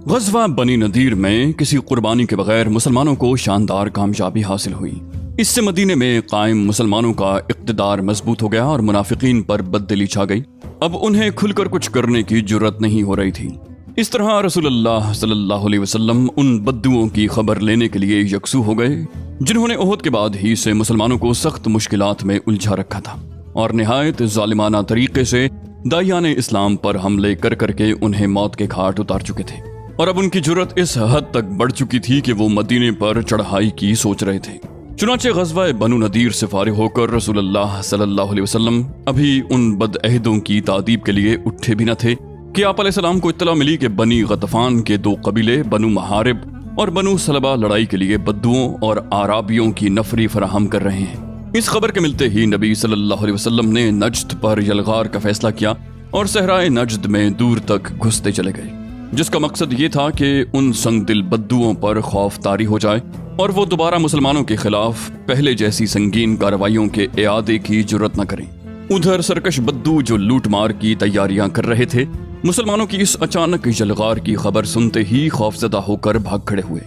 غزوہ بنی نذیر میں کسی قربانی کے بغیر مسلمانوں کو شاندار کامیابی حاصل ہوئی۔ اس سے مدینے میں قائم مسلمانوں کا اقتدار مضبوط ہو گیا اور منافقین پر بددلی چھا گئی۔ اب انہیں کھل کر کچھ کرنے کی جرت نہیں ہو رہی تھی۔ اس طرح رسول اللہ صلی اللہ علیہ وسلم ان بدوؤں کی خبر لینے کے لیے یکسو ہو گئے جنہوں نے احد کے بعد ہی سے مسلمانوں کو سخت مشکلات میں الجھا رکھا تھا اور نہایت ظالمانہ طریقے سے داعیان اسلام پر حملے کر کر کے انہیں موت کے گھاٹ اتار چکے تھے، اور اب ان کی جرت اس حد تک بڑھ چکی تھی کہ وہ مدینے پر چڑھائی کی سوچ رہے تھے۔ چنانچہ غزوہ بنو نذیر سے فارغ ہو کر رسول اللہ صلی اللہ علیہ وسلم ابھی ان بد عہدوں کی تعذیب کے لیے اٹھے بھی نہ تھے کہ آپ علیہ السلام کو اطلاع ملی کہ بنی غطفان کے دو قبیلے بنو محارب اور بنو سلبہ لڑائی کے لیے بدوؤں اور آرابیوں کی نفری فراہم کر رہے ہیں۔ اس خبر کے ملتے ہی نبی صلی اللہ علیہ وسلم نے نجد پر یلغار کا فیصلہ کیا اور صحرائے نجد میں دور تک گھستے چلے گئے، جس کا مقصد یہ تھا کہ ان سنگ دل بدوؤں پر خوف طاری ہو جائے اور وہ دوبارہ مسلمانوں کے خلاف پہلے جیسی سنگین کارروائیوں کے اعادے کی جرت نہ کریں۔ ادھر سرکش بدو جو لوٹ مار کی تیاریاں کر رہے تھے، مسلمانوں کی اس اچانک یلغار کی خبر سنتے ہی خوفزدہ ہو کر بھاگ کھڑے ہوئے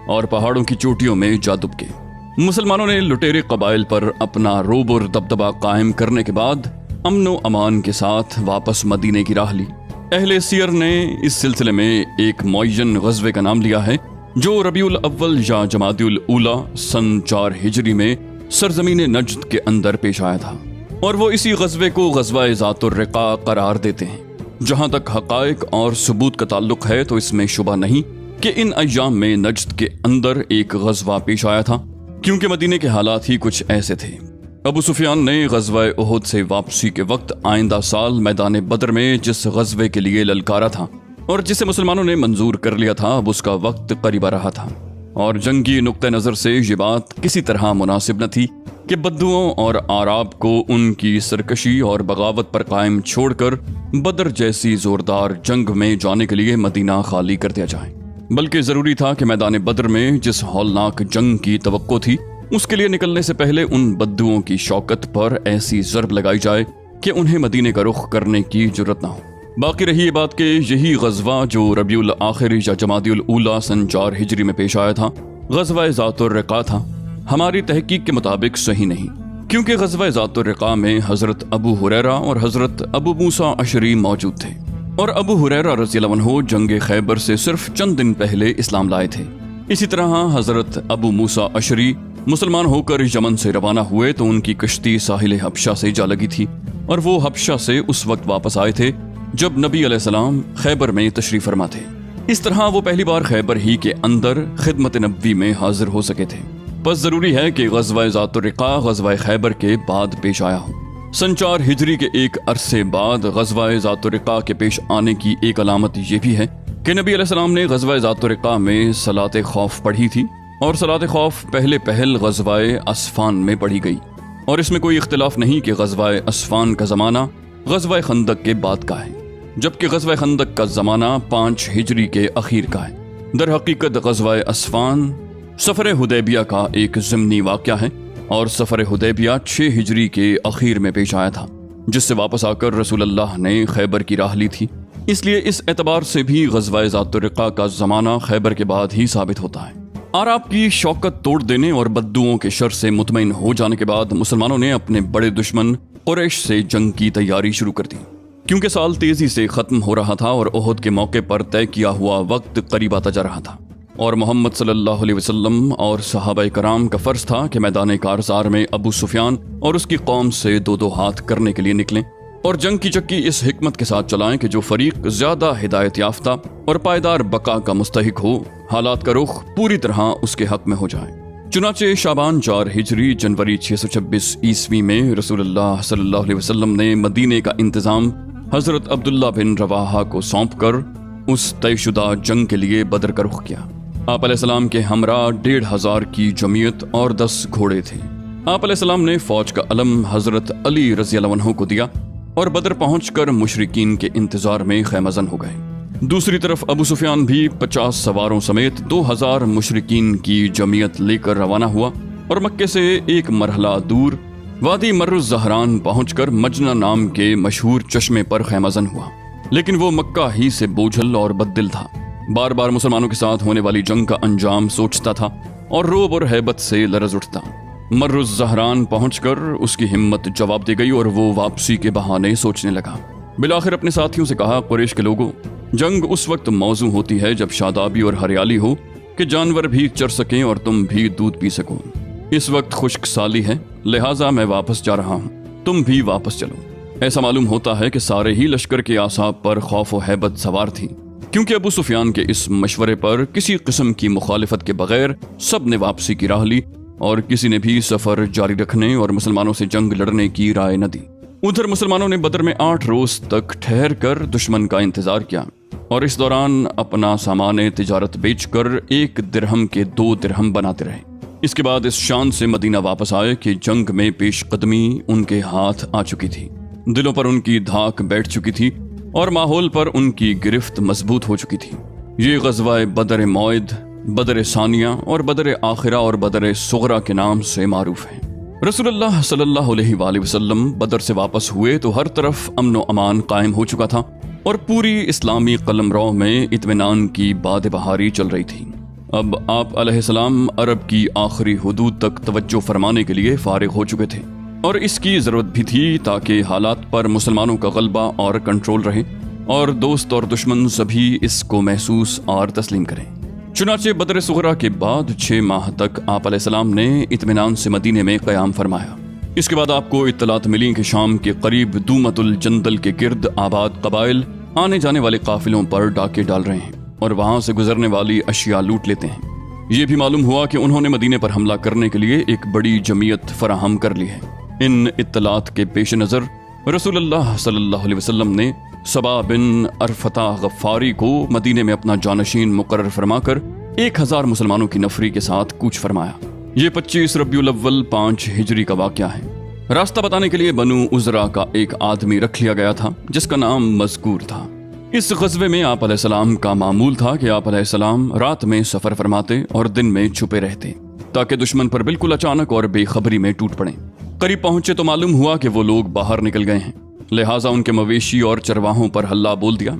اور پہاڑوں کی چوٹیوں میں جا دب گئے۔ مسلمانوں نے لٹیرے قبائل پر اپنا روب اور دبدبہ قائم کرنے کے بعد امن و امان کے ساتھ واپس مدینے کی راہ لی۔ اہل سیر نے اس سلسلے میں ایک معین غزوے کا نام لیا ہے جو ربیع الاول یا جمادی الاولی سن 4 ہجری میں سرزمین نجد کے اندر پیش آیا تھا، اور وہ اسی غزوے کو غزوہ ذات الرقاع قرار دیتے ہیں۔ جہاں تک حقائق اور ثبوت کا تعلق ہے تو اس میں شبہ نہیں کہ ان ایام میں نجد کے اندر ایک غزوہ پیش آیا تھا، کیونکہ مدینے کے حالات ہی کچھ ایسے تھے۔ ابو سفیان نے غزوہ احد سے واپسی کے وقت آئندہ سال میدان بدر میں جس غزوے کے لیے للکارا تھا اور جسے مسلمانوں نے منظور کر لیا تھا، اب اس کا وقت قریب آ رہا تھا، اور جنگی نقطہ نظر سے یہ بات کسی طرح مناسب نہ تھی کہ بدوؤں اور آراب کو ان کی سرکشی اور بغاوت پر قائم چھوڑ کر بدر جیسی زوردار جنگ میں جانے کے لیے مدینہ خالی کر دیا جائے، بلکہ ضروری تھا کہ میدان بدر میں جس ہولناک جنگ کی توقع تھی اس کے لیے نکلنے سے پہلے ان بدوؤں کی شوکت پر ایسی ضرب لگائی جائے کہ انہیں مدینے کا رخ کرنے کی جرت نہ ہو۔ باقی رہی یہ بات کہ یہی غزوہ جو ربیع الاخر یا جمادی الاولی سن 4 ہجری میں پیش آیا تھا، غزوہ ذات الرقاع تھا، ہماری تحقیق کے مطابق صحیح نہیں، کیونکہ غزوہ ذات الرقاع میں حضرت ابو ہریرہ اور حضرت ابو موسیٰ اشعری موجود تھے، اور ابو ہریرہ رضی اللہ عنہ جنگ خیبر سے صرف چند دن پہلے اسلام لائے تھے۔ اسی طرح حضرت ابو موسیٰ اشعری مسلمان ہو کر یمن سے روانہ ہوئے تو ان کی کشتی ساحل حبشہ سے جا لگی تھی، اور وہ حبشہ سے اس وقت واپس آئے تھے جب نبی علیہ السلام خیبر میں تشریف فرما تھے۔ اس طرح وہ پہلی بار خیبر ہی کے اندر خدمت نبوی میں حاضر ہو سکے تھے۔ بس ضروری ہے کہ غزوہ ذات الرقاع غزوہ خیبر کے بعد پیش آیا ہو۔ سن 4 ہجری کے ایک عرصے بعد غزوہ ذات الرقاع کے پیش آنے کی ایک علامت یہ بھی ہے کہ نبی علیہ السلام نے غزوہ ذات الرقاع میں صلاۃ خوف پڑھی تھی، اور صلاۃ خوف پہل غزوہ اسفان میں پڑھی گئی، اور اس میں کوئی اختلاف نہیں کہ غزوہ اسفان کا زمانہ غزوہ خندق کے بعد کا ہے، جبکہ غزوہ خندق کا زمانہ 5 ہجری کے اخیر کا ہے۔ در حقیقت غزوہ اسفان سفر حدیبیہ کا ایک ضمنی واقعہ ہے، اور سفر حدیبیہ 6 ہجری کے اخیر میں پیش آیا تھا، جس سے واپس آ کر رسول اللہ نے خیبر کی راہ لی تھی۔ اس لیے اس اعتبار سے بھی غزوہ ذات الرقاع کا زمانہ خیبر کے بعد ہی ثابت ہوتا ہے۔ آراب کی شوکت توڑ دینے اور بدوؤں کے شر سے مطمئن ہو جانے کے بعد مسلمانوں نے اپنے بڑے دشمن قریش سے جنگ کی تیاری شروع کر دی، کیونکہ سال تیزی سے ختم ہو رہا تھا اور احد کے موقع پر طے کیا ہوا وقت قریب آتا جا رہا تھا، اور محمد صلی اللہ علیہ وسلم اور صحابہ کرام کا فرض تھا کہ میدان کارزار میں ابو سفیان اور اس کی قوم سے 2 ہاتھ کرنے کے لیے نکلیں اور جنگ کی چکی اس حکمت کے ساتھ چلائیں کہ جو فریق زیادہ ہدایت یافتہ اور پائیدار بقا کا مستحق ہو، حالات کا رخ پوری طرح اس کے حق میں ہو جائے۔ چنانچہ شعبان 4 ہجری جنوری 626 عیسوی میں رسول اللہ صلی اللہ علیہ وسلم نے مدینے کا انتظام حضرت عبداللہ بن رواحہ کو سونپ کر اس طے شدہ جنگ کے لیے بدر کا رخ کیا۔ آپ علیہ السلام کے ہمراہ 1500 کی جمعیت اور 10 گھوڑے تھے۔ آپ علیہ السلام نے فوج کا علم حضرت علی رضی اللہ عنہ کو دیا اور بدر پہنچ کر مشرکین کے انتظار میں خیمہ زن ہو گئے۔ دوسری طرف ابو سفیان بھی 50 سواروں سمیت 2000 مشرکین کی جمعیت لے کر روانہ ہوا اور مکے سے ایک مرحلہ دور وادی مر الزہران پہنچ کر مجنہ نام کے مشہور چشمے پر خیمہ زن ہوا، لیکن وہ مکہ ہی سے بوجھل اور بددل تھا۔ بار بار مسلمانوں کے ساتھ ہونے والی جنگ کا انجام سوچتا تھا اور روب اور ہیبت سے لرز اٹھتا۔ مر الزہران پہنچ کر اس کی ہمت جواب دے گئی اور وہ واپسی کے بہانے سوچنے لگا۔ بالآخر اپنے ساتھیوں سے کہا، قریش کے لوگوں، جنگ اس وقت موزوں ہوتی ہے جب شادابی اور ہریالی ہو کہ جانور بھی چر سکیں اور تم بھی دودھ پی سکو۔ اس وقت خشک سالی ہے، لہٰذا میں واپس جا رہا ہوں، تم بھی واپس چلو۔ ایسا معلوم ہوتا ہے کہ سارے ہی لشکر کے اعصاب پر خوف و ہیبت سوار تھی، کیونکہ ابو سفیان کے اس مشورے پر کسی قسم کی مخالفت کے بغیر سب نے واپسی کی راہ لی اور کسی نے بھی سفر جاری رکھنے اور مسلمانوں سے جنگ لڑنے کی رائے نہ دی۔ ادھر مسلمانوں نے بدر میں 8 روز تک ٹھہر کر دشمن کا انتظار کیا اور اس دوران اپنا سامان تجارت بیچ کر 1 درہم کے 2 درہم بناتے رہے۔ اس کے بعد اس شان سے مدینہ واپس آئے کہ جنگ میں پیش قدمی ان کے ہاتھ آ چکی تھی، دلوں پر ان کی دھاک بیٹھ چکی تھی اور ماحول پر ان کی گرفت مضبوط ہو چکی تھی۔ یہ غزوہ بدر موعد، بدر ثانیہ اور بدر آخرہ اور بدر صغرا کے نام سے معروف ہے۔ رسول اللہ صلی اللہ علیہ وآلہ وسلم بدر سے واپس ہوئے تو ہر طرف امن و امان قائم ہو چکا تھا اور پوری اسلامی قلمرو میں اطمینان کی باد بہاری چل رہی تھی۔ اب آپ علیہ السلام عرب کی آخری حدود تک توجہ فرمانے کے لیے فارغ ہو چکے تھے اور اس کی ضرورت بھی تھی تاکہ حالات پر مسلمانوں کا غلبہ اور کنٹرول رہے اور دوست اور دشمن سبھی اس کو محسوس اور تسلیم کریں۔ چنانچہ بدر صغرا کے بعد 6 ماہ تک آپ علیہ السلام نے اطمینان سے مدینے میں قیام فرمایا۔ اس کے بعد آپ کو اطلاعات ملی کہ شام کے قریب دومت الجندل کے گرد آباد قبائل آنے جانے والے قافلوں پر ڈاکے ڈال رہے ہیں اور وہاں سے گزرنے والی اشیاء لوٹ لیتے ہیں۔ یہ بھی معلوم ہوا کہ انہوں نے مدینے پر حملہ کرنے کے لیے ایک بڑی جمعیت فراہم کر لی ہے۔ ان اطلاعات کے پیش نظر رسول اللہ صلی اللہ علیہ وسلم نے صبا بن ارفتا غفاری کو مدینے میں اپنا جانشین مقرر فرما کر 1000 مسلمانوں کی نفری کے ساتھ کوچ فرمایا۔ یہ 25 ربیع الاول 5 ہجری کا واقعہ ہے۔ راستہ بتانے کے لیے بنو عزرا کا ایک آدمی رکھ لیا گیا تھا جس کا نام مذکور تھا۔ اس غزوے میں آپ علیہ السلام کا معمول تھا کہ آپ علیہ السلام رات میں سفر فرماتے اور دن میں چھپے رہتے تاکہ دشمن پر بالکل اچانک اور بے خبری میں ٹوٹ پڑیں۔ قریب پہنچے تو معلوم ہوا کہ وہ لوگ باہر نکل گئے ہیں، لہٰذا ان کے مویشی اور چرواہوں پر ہلہ بول دیا۔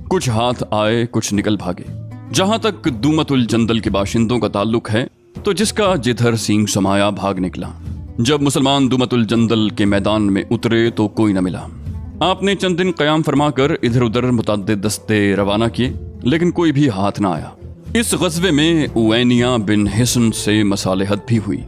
کچھ ہاتھ آئے، کچھ نکل بھاگے۔ جہاں تک دومت الجندل کے باشندوں کا تعلق ہے تو جس کا جدھر سینگ سمایا بھاگ نکلا۔ جب مسلمان دومت الجندل کے میدان میں اترے تو کوئی نہ ملا۔ آپ نے چند دن قیام فرما کر ادھر ادھر متعدد دستے روانہ کیے لیکن کوئی بھی ہاتھ نہ آیا۔ اس غزوے میں اوینیا بن حصن سے مصالحت بھی ہوئی۔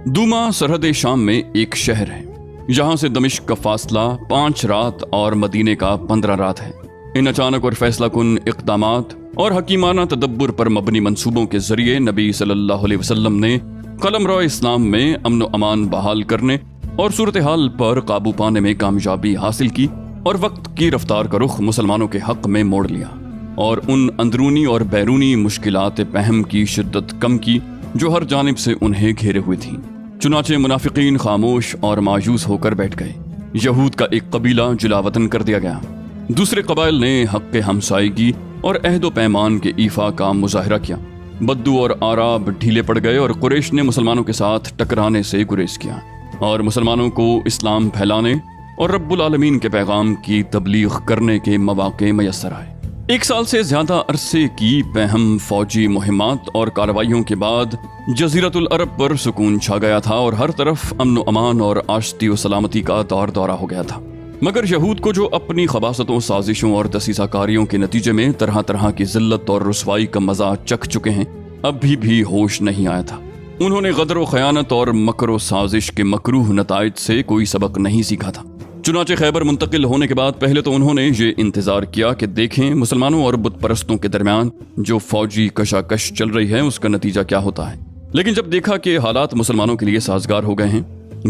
دوما سرحد شام میں ایک شہر ہے، یہاں سے دمشق کا فاصلہ 5 رات اور مدینے کا 15 رات ہے۔ ان اچانک اور فیصلہ کن اقدامات اور حکیمانہ تدبر پر مبنی منصوبوں کے ذریعے نبی صلی اللہ علیہ وسلم نے قلمرو اسلام میں امن و امان بحال کرنے اور صورتحال پر قابو پانے میں کامیابی حاصل کی اور وقت کی رفتار کا رخ مسلمانوں کے حق میں موڑ لیا اور ان اندرونی اور بیرونی مشکلات پہم کی شدت کم کی جو ہر جانب سے انہیں گھیرے ہوئے تھیں۔ چنانچہ منافقین خاموش اور مایوس ہو کر بیٹھ گئے۔ یہود کا ایک قبیلہ جلا وطن کر دیا گیا، دوسرے قبائل نے حق ہمسائیگی اور عہد و پیمان کے ایفا کا مظاہرہ کیا۔ بدو اور آراب ڈھیلے پڑ گئے اور قریش نے مسلمانوں کے ساتھ ٹکرانے سے گریز کیا اور مسلمانوں کو اسلام پھیلانے اور رب العالمین کے پیغام کی تبلیغ کرنے کے مواقع میسر آئے۔ 1 سال سے زیادہ عرصے کی پہم فوجی مہمات اور کارروائیوں کے بعد جزیرۃ العرب پر سکون چھا گیا تھا اور ہر طرف امن و امان اور آشتی و سلامتی کا دور دورہ ہو گیا تھا، مگر یہود کو جو اپنی خباثتوں، سازشوں اور دسیسہ کاریوں کے نتیجے میں طرح طرح کی ذلت اور رسوائی کا مزہ چکھ چکے ہیں، اب بھی ہوش نہیں آیا تھا۔ انہوں نے غدر و خیانت اور مکر و سازش کے مکروہ نتائج سے کوئی سبق نہیں سیکھا تھا۔ چنانچہ خیبر منتقل ہونے کے بعد پہلے تو انہوں نے یہ انتظار کیا کہ دیکھیں مسلمانوں اور بت پرستوں کے درمیان جو فوجی کشاکش چل رہی ہے اس کا نتیجہ کیا ہوتا ہے، لیکن جب دیکھا کہ حالات مسلمانوں کے لیے سازگار ہو گئے ہیں،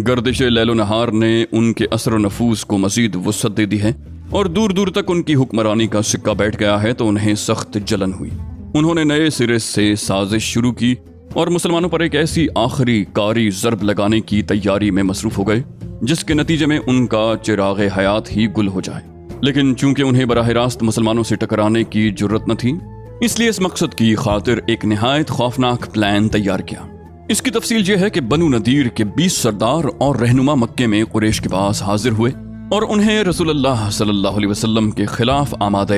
گردش لیل و نہار نے ان کے اثر و نفوذ کو مزید وسعت دے دی ہے اور دور دور تک ان کی حکمرانی کا سکہ بیٹھ گیا ہے، تو انہیں سخت جلن ہوئی۔ انہوں نے نئے سرے سے سازش شروع کی اور مسلمانوں پر ایک ایسی آخری کاری ضرب لگانے کی تیاری میں مصروف ہو گئے جس کے نتیجے میں ان کا چراغ حیات ہی گل ہو جائے۔ لیکن چونکہ انہیں براہ راست مسلمانوں سے ٹکرانے کی جرت نہ تھی، اس لیے اس مقصد کی خاطر ایک نہایت خوفناک پلان تیار کیا۔ اس کی تفصیل یہ ہے کہ بنو نذیر کے 20 سردار اور رہنما مکے میں قریش کے پاس حاضر ہوئے اور انہیں رسول اللہ صلی اللہ علیہ وسلم کے خلاف آمادہ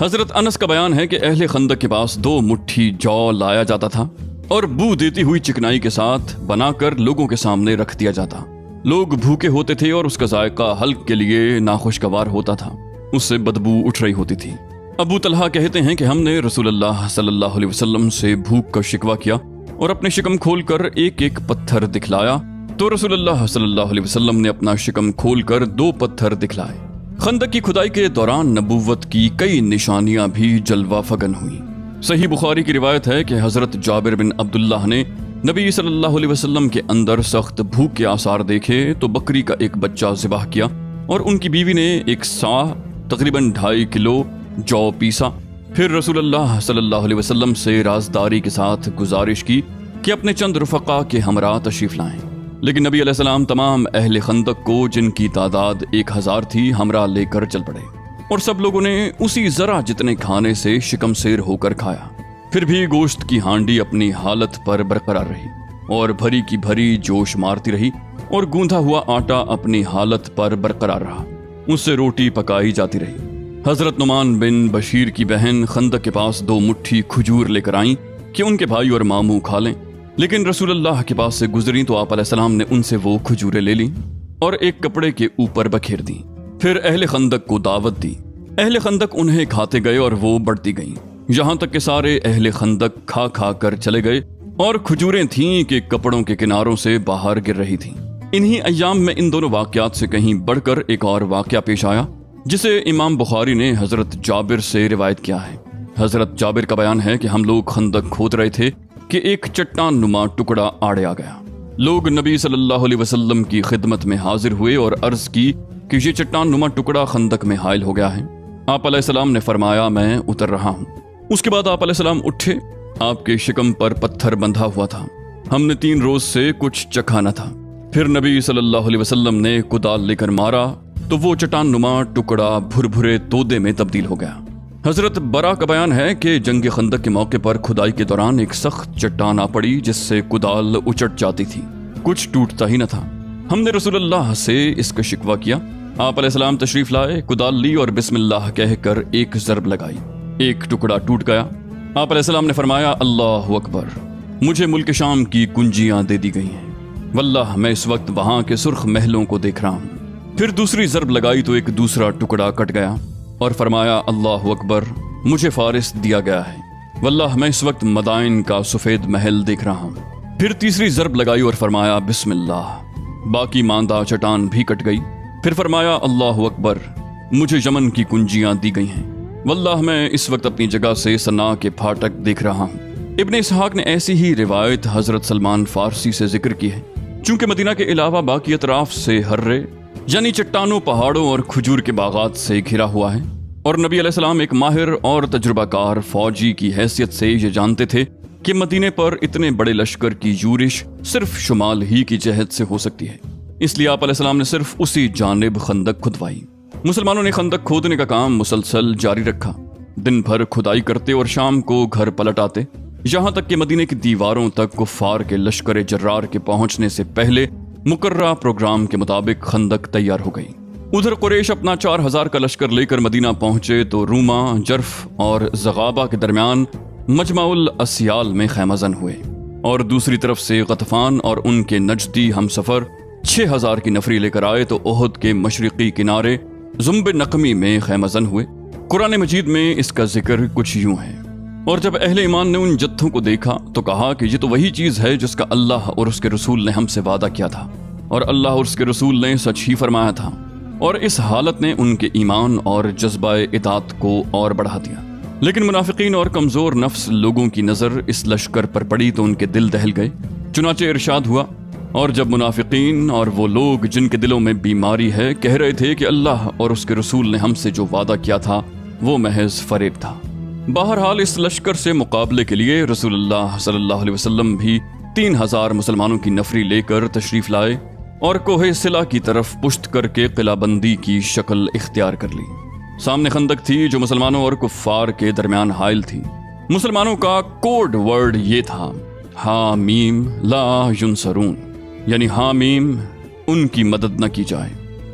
حضرت انس کا بیان ہے کہ اہل خندق کے پاس 2 مٹھی جو لایا جاتا تھا اور بو دیتی ہوئی چکنائی کے ساتھ بنا کر لوگوں کے سامنے رکھ دیا جاتا۔ لوگ بھوکے ہوتے تھے اور اس کا ذائقہ حلق کے لیے ناخوشگوار ہوتا تھا، اس سے بدبو اٹھ رہی ہوتی تھی۔ ابو طلحہ کہتے ہیں کہ ہم نے رسول اللہ صلی اللہ علیہ وسلم سے بھوک کا شکوہ کیا اور اپنے شکم کھول کر ایک ایک پتھر دکھلایا، تو رسول اللہ صلی اللہ علیہ وسلم نے اپنا شکم کھول کر 2 پتھر دکھلائے۔ خندق کی کھدائی کے دوران نبوت کی کئی نشانیاں بھی جلوہ فگن ہوئیں۔ صحیح بخاری کی روایت ہے کہ حضرت جابر بن عبداللہ نے نبی صلی اللہ علیہ وسلم کے اندر سخت بھوک کے آثار دیکھے تو بکری کا ایک بچہ ذبح کیا اور ان کی بیوی نے 1 سا تقریباً 2.5 کلو جو پیسا۔ پھر رسول اللہ صلی اللہ علیہ وسلم سے رازداری کے ساتھ گزارش کی کہ اپنے چند رفقا کے ہمراہ تشریف لائیں، لیکن نبی علیہ السلام تمام اہل خندق کو، جن کی تعداد 1000 تھی، ہمراہ لے کر چل پڑے اور سب لوگوں نے اسی ذرا جتنے کھانے سے شکم سیر ہو کر کھایا۔ پھر بھی گوشت کی ہانڈی اپنی حالت پر برقرار رہی اور بھری کی بھری جوش مارتی رہی اور گوندھا ہوا آٹا اپنی حالت پر برقرار رہا، اس سے روٹی پکائی جاتی رہی۔ حضرت نعمان بن بشیر کی بہن خندق کے پاس 2 مٹھی کھجور لے کر آئیں کہ ان کے بھائی اور ماموں کھا لیں، لیکن رسول اللہ کے پاس سے گزریں تو آپ علیہ السلام نے ان سے وہ کھجوریں لے لیں اور ایک کپڑے کے اوپر بکھیر دیں۔ پھر اہل خندق کو دعوت دی، اہل خندق انہیں کھاتے گئے اور وہ بڑھتی گئیں، یہاں تک کہ سارے اہل خندق کھا کھا کر چلے گئے اور کھجوریں تھیں کہ کپڑوں کے کناروں سے باہر گر رہی تھیں۔ انہی ایام میں ان دونوں واقعات سے کہیں بڑھ کر ایک اور واقعہ پیش آیا جسے امام بخاری نے حضرت جابر سے روایت کیا ہے۔ حضرت جابر کا بیان ہے کہ ہم لوگ خندق کھود رہے تھے کہ ایک چٹان نما ٹکڑا آڑے آ گیا۔ لوگ نبی صلی اللہ علیہ وسلم کی خدمت میں حاضر ہوئے اور عرض کی کہ یہ چٹان نما ٹکڑا خندق میں حائل ہو گیا ہے۔ آپ علیہ السلام نے فرمایا میں اتر رہا ہوں۔ اس کے بعد آپ علیہ السلام اٹھے، آپ کے شکم پر پتھر بندھا ہوا تھا، ہم نے 3 روز سے کچھ چکھا نہ تھا۔ پھر نبی صلی اللہ علیہ وسلم نے کدال لے کر مارا تو وہ چٹان نما ٹکڑا بھربھرے تودے میں تبدیل ہو گیا۔ حضرت برا کا بیان ہے کہ جنگ خندق کے موقع پر کھدائی کے دوران ایک سخت چٹان آ پڑی جس سے کدال اچٹ جاتی تھی، کچھ ٹوٹتا ہی نہ تھا۔ ہم نے رسول اللہ سے اس کا شکوہ کیا، آپ علیہ السلام تشریف لائے، کدال لی اور بسم اللہ کہہ کر ایک ضرب لگائی، ایک ٹکڑا ٹوٹ گیا۔ آپ علیہ السلام نے فرمایا اللہ اکبر، مجھے ملک شام کی کنجیاں دے دی گئی ہیں، واللہ میں اس وقت وہاں کے سرخ محلوں کو دیکھ رہا ہوں۔ پھر دوسری ضرب لگائی تو ایک دوسرا ٹکڑا کٹ گیا اور فرمایا اللہ اکبر، مجھے فارس دیا گیا ہے، واللہ میں اس وقت مدائن کا سفید محل دیکھ رہا ہوں۔ پھر تیسری ضرب لگائی اور فرمایا بسم اللہ، باقی ماندہ چٹان بھی کٹ گئی۔ پھر فرمایا اللہ اکبر، مجھے یمن کی کنجیاں دی گئی ہیں، واللہ میں اس وقت اپنی جگہ سے صنعاء کے پھاٹک دیکھ رہا ہوں۔ ابن اسحاق نے ایسی ہی روایت حضرت سلمان فارسی سے ذکر کی ہے۔ چونکہ مدینہ کے علاوہ باقی اطراف سے ہررے یعنی چٹانوں، پہاڑوں اور کھجور کے باغات سے گھرا ہوا ہے، اور نبی علیہ السلام ایک ماہر اور تجربہ کار فوجی کی حیثیت سے یہ جانتے تھے کہ مدینے پر اتنے بڑے لشکر کی یورش صرف شمال ہی کی جہت سے ہو سکتی ہے، اس لیے آپ علیہ السلام نے صرف اسی جانب خندق کھدوائی۔ مسلمانوں نے خندق کھودنے کا کام مسلسل جاری رکھا، دن بھر کھدائی کرتے اور شام کو گھر پلٹ آتے، یہاں تک کہ مدینے کی دیواروں تک کفار کے لشکر جرار کے پہنچنے سے پہلے مقررہ پروگرام کے مطابق خندق تیار ہو گئی۔ ادھر قریش اپنا 4000 کا لشکر لے کر مدینہ پہنچے تو روما، جرف اور زغابہ کے درمیان مجمع الاسیال میں خیمہ زن ہوئے، اور دوسری طرف سے غطفان اور ان کے نجدی ہم سفر 6000 کی نفری لے کر آئے تو احد کے مشرقی کنارے زمب نقمی میں خیمہ زن ہوئے۔ قرآن مجید میں اس کا ذکر کچھ یوں ہے، اور جب اہل ایمان نے ان جتھوں کو دیکھا تو کہا کہ یہ تو وہی چیز ہے جس کا اللہ اور اس کے رسول نے ہم سے وعدہ کیا تھا، اور اللہ اور اس کے رسول نے سچ ہی فرمایا تھا، اور اس حالت نے ان کے ایمان اور جذبہ اطاعت کو اور بڑھا دیا۔ لیکن منافقین اور کمزور نفس لوگوں کی نظر اس لشکر پر پڑی تو ان کے دل دہل گئے، چنانچہ ارشاد ہوا، اور جب منافقین اور وہ لوگ جن کے دلوں میں بیماری ہے کہہ رہے تھے کہ اللہ اور اس کے رسول نے ہم سے جو وعدہ کیا تھا وہ محض فریب تھا۔ بہرحال اس لشکر سے مقابلے کے لیے رسول اللہ صلی اللہ علیہ وسلم بھی 3000 مسلمانوں کی نفری لے کر تشریف لائے اور کوہ صلہ کی طرف پشت کر کے قلعہ بندی کی شکل اختیار کر لی۔ سامنے خندق تھی جو مسلمانوں اور کفار کے درمیان حائل تھی۔ مسلمانوں کا کوڈ ورڈ یہ تھا حامیم لا ینصرون، یعنی حامیم ان کی مدد نہ کی جائے۔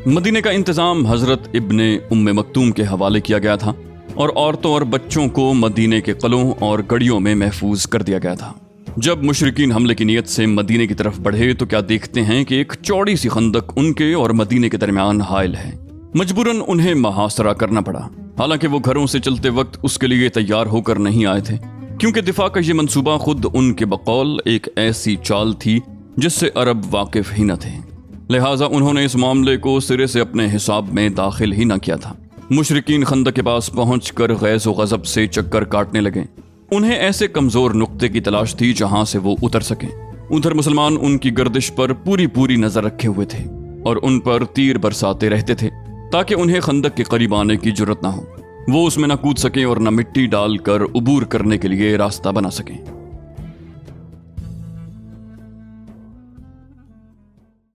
مدینے کا انتظام حضرت ابن ام مکتوم کے حوالے کیا گیا تھا۔ اور عورتوں اور بچوں کو مدینے کے قلعوں اور گڑیوں میں محفوظ کر دیا گیا تھا۔ جب مشرکین حملے کی نیت سے مدینے کی طرف بڑھے تو کیا دیکھتے ہیں کہ ایک چوڑی سی خندق ان کے اور مدینے کے درمیان حائل ہے۔ مجبوراً انہیں محاصرہ کرنا پڑا، حالانکہ وہ گھروں سے چلتے وقت اس کے لیے تیار ہو کر نہیں آئے تھے، کیونکہ دفاع کا یہ منصوبہ خود ان کے بقول ایک ایسی چال تھی جس سے عرب واقف ہی نہ تھے، لہٰذا انہوں نے اس معاملے کو سرے سے اپنے حساب میں داخل ہی نہ کیا تھا۔ مشرکین خندق کے پاس پہنچ کر غیظ و غضب سے چکر کاٹنے لگے۔ انہیں ایسے کمزور نقطے کی تلاش تھی جہاں سے وہ اتر سکیں۔ ادھر مسلمان ان کی گردش پر پوری نظر رکھے ہوئے تھے اور ان پر تیر برساتے رہتے تھے تاکہ انہیں خندق کے قریب آنے کی جرت نہ ہو، وہ اس میں نہ کود سکیں اور نہ مٹی ڈال کر عبور کرنے کے لیے راستہ بنا سکیں۔